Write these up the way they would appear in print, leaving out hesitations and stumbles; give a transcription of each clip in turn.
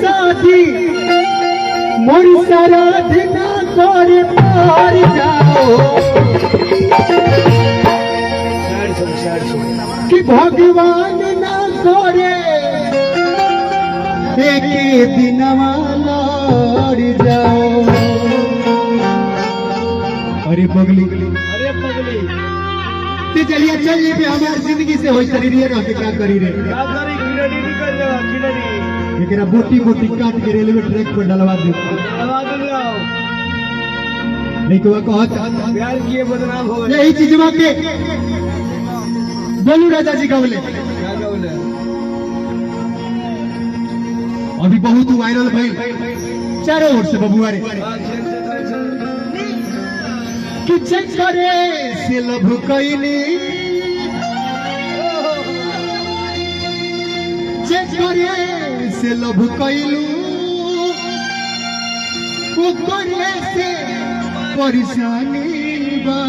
साथी मोर साराधना करे पार जाओ कि भगवान ना करे एक दिन लड़ जाओ। अरे पगली ते चलिए चल ये हमारी जिंदगी से हो शरीर रह के क्या करी रे एकरा बोटी बोटी काट के रेलवे ट्रैक पर डलवा दे नहीं तो कहत प्यार किए बदनाम हो यही चीजवा के बोलू राजा जी का बोले अभी बहुत वायरल भइल चारों ओर से बबुआ रे कि चेक करे से लभ कइली चेक करे से लभ कइलू वो करे से परेशानी बा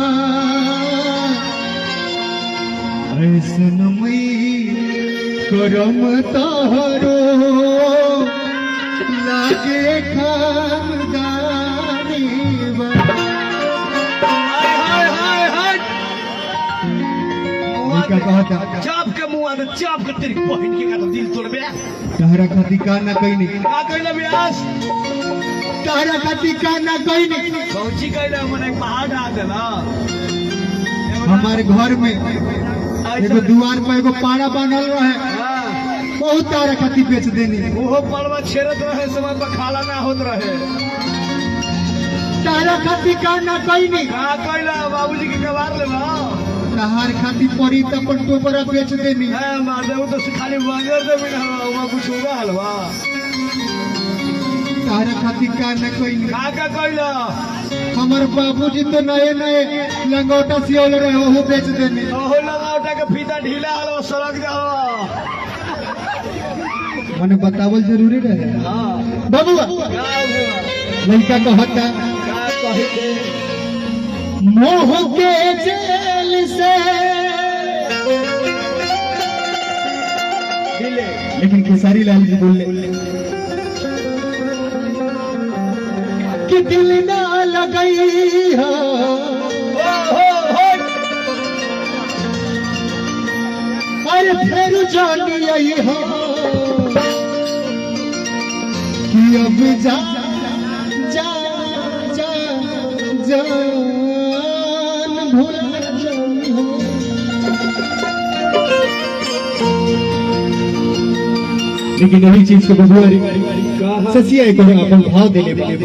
ऐसन मई करम तहरो लागे खानदानी बा। क्या कहता चाप के मुंह आदे चाप के तेरी बहन के का दिल तोड़बे तहरा खाती का ना कहीं का कहला व्यास तहरा खाती का ना कहीं कौची कहला मने पहाड़ आ देला हमारे घर में एगो द्वार पर एगो पाड़ा बनल रहे बहुत तारा खाती बेच देनी ओहो पड़वा छेड़त रहे समय पर खाला ना होत रहे तारा खाती का ना कहीं का कहला बाबूजी के कबार लेला तहार खाती पड़ी त अपन टोपरा बेच देनी हां मार दे तो खाली वांगर दे बिना हवा कुछ होगा हलवा तारा खाती का ना कहीं का कहला हमारे बाबूजी तो नए नए लंगोटा सियोल रहे वो बेच देनी ओहो लगावटा के फीता ढीला हलवा सड़क जाओ मने बतावल जरूरी रहे हां बबुआ लड़का कहता का कहते मोह के जेल से लेकिन खेसारी लाल जी बोले कि दिल ना लगई हो अरे फिर जानी आई हो कि अब जा जा जा जान भूल जाई हो। लेकिन अभी चीज को बबुआ ससिया एक अपन भाव देने वाले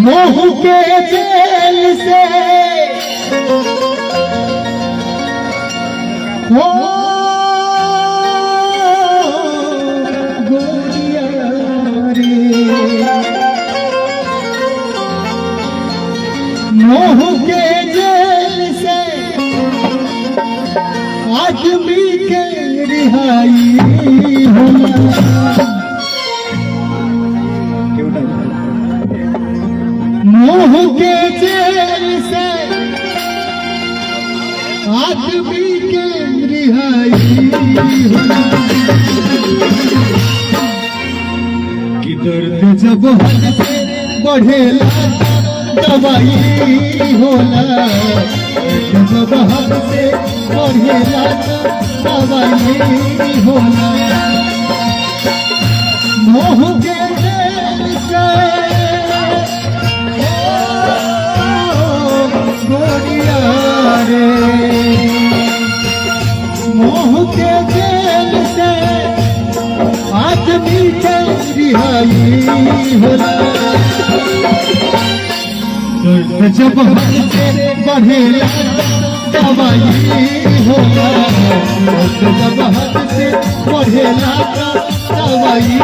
मोह के जेल से हो गोरिया रे मोह के जेल से आदमी के रिहाई मोह के जेल से आदमी के रिहाई कि दर्द जब हद से बढ़ेला दवाई होला जब हद से बढ़ेला दवाई होला मोह के जेल से गोरिया रे मोह के जेल से आदमी के रिहाई होला दर्द जब हमसे बढ़ेला दवाई होला दर्द जब हमसे बढ़ेला दवाई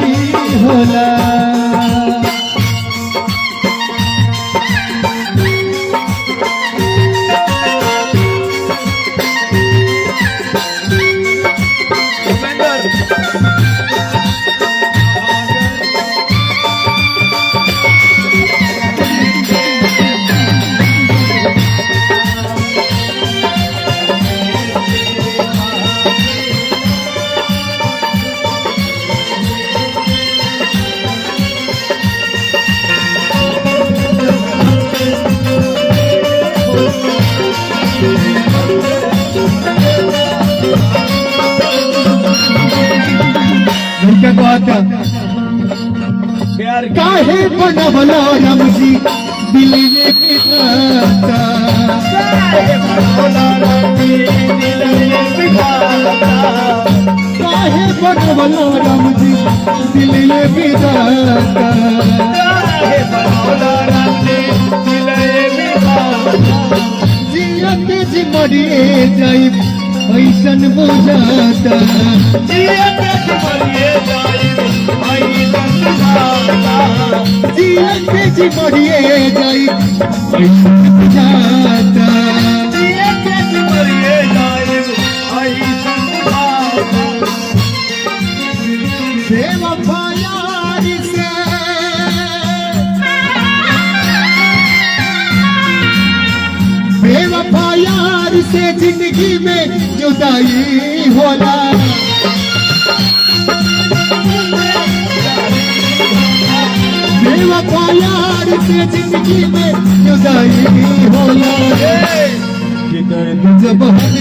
होला में कहता प्यार काहे बनवलो राम जी दिल ये बिगाता काहे बनवलो राम जी दिल ये बिगाता जियते जी मरिए जाई ऐसन बुझाता जियते जी मरिए जाई ऐसन बुझाता बेवफा यार से बेवफा यार से जिंदगी में जुदाई होला बेवफा यार से जिंदगी में जुदाई होला जब हम